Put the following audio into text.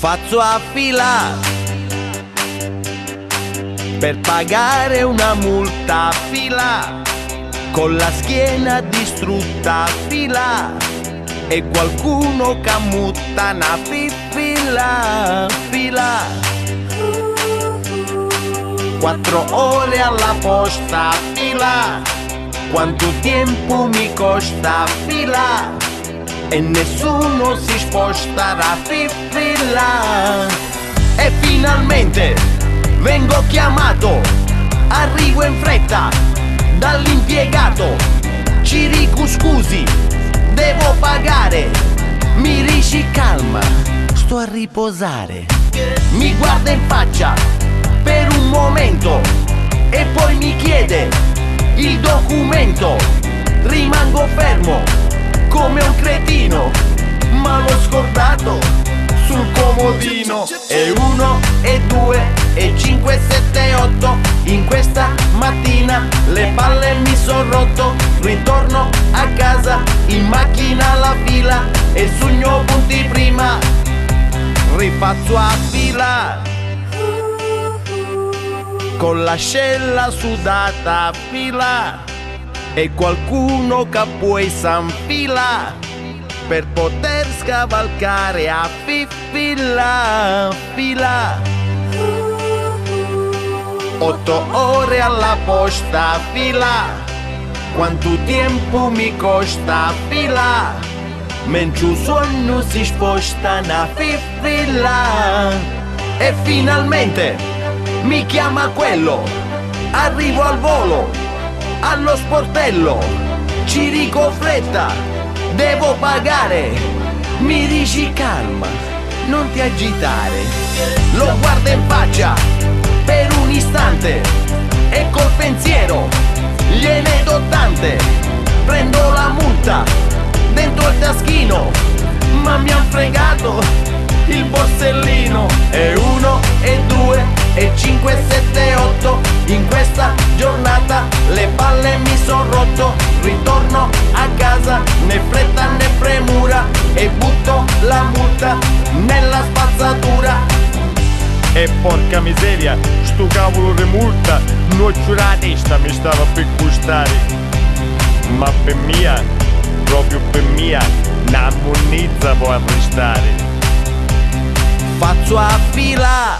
Faccio a fila per pagare una multa, fila con la schiena distrutta, fila e qualcuno che ammutta una fila, fila. 4 ore alla posta, fila, quanto tempo mi costa, fila, e nessuno si sposta da fila. E finalmente vengo chiamato, arrivo in fretta dall'impiegato. Ciricu scusi, devo pagare. Mi dici calma, sto a riposare. Mi guarda in faccia per un momento e poi mi chiede il documento. Rimango fermo come un cretino, ma l'ho scordato sul comodino. E 1, e 2, e 5, 7, 8. In questa mattina le palle mi son rotto. Ritorno a casa in macchina alla fila e sogno punti prima. Rifaccio a fila con l'ascella sudata a fila e qualcuno che poi s'infila per poter scavalcare a fila, fila. 8 ore alla posta, fila, quanto tempo mi costa, fila, mentre il sonno si sposta na fila. E finalmente mi chiama quello, arrivo al volo, allo sportello, Cirico fretta, devo pagare. Mi dici calma, non ti agitare. Lo guardo in faccia per un istante e col pensiero gliene do tante. Prendo la multa dentro il taschino, ma mi han fregato il borsellino. E 1, e 2, e 5, 7, 8. In questa giornata le palle mi son rotto. Ritorno a casa, né fretta né premura, e butto la multa nella spazzatura. E porca miseria, sto cavolo di multa, non la testa mi stava per costare. Ma per mia, proprio per mia, una monnezza può arrestare. Faccio a fila